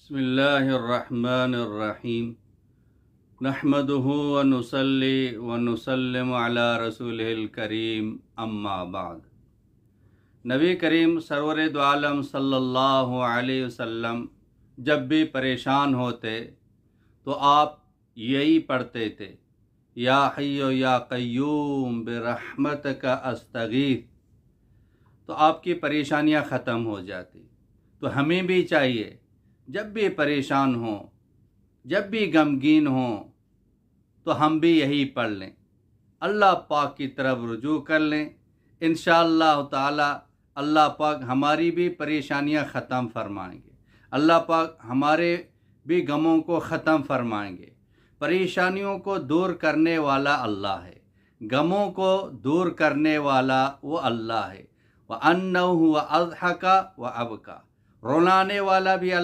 बिस्मिल्लाहिर्रहमानिर्रहीम नहमदुहु व नुसल्ली व नुसल्लिमु अला रसूलिहिल करीम अम्मा बाद। नबी करीम सरवर दो आलम सल्लल्लाहु अलैहि वसल्लम जब भी परेशान होते तो आप यही पढ़ते थे, या हय्यो या क़य्यूम बिरहमतिका अस्तगीथ। तो आपकी परेशानियां ख़त्म हो जाती। तो हमें भी चाहिए जब भी परेशान हो, जब भी गमगीन हो, तो हम भी यही पढ़ लें, अल्लाह पाक की तरफ रुजू कर लें। इंशाअल्लाह ताला अल्लाह पाक हमारी भी परेशानियां ख़त्म फरमाएंगे, अल्लाह पाक हमारे भी गमों को ख़त्म फरमाएंगे। परेशानियों को दूर करने वाला अल्लाह है, गमों को दूर करने वाला वो अल्लाह है। व अन्नहु व अज़हका व अबका, रुलाने वाला भी अल्लाह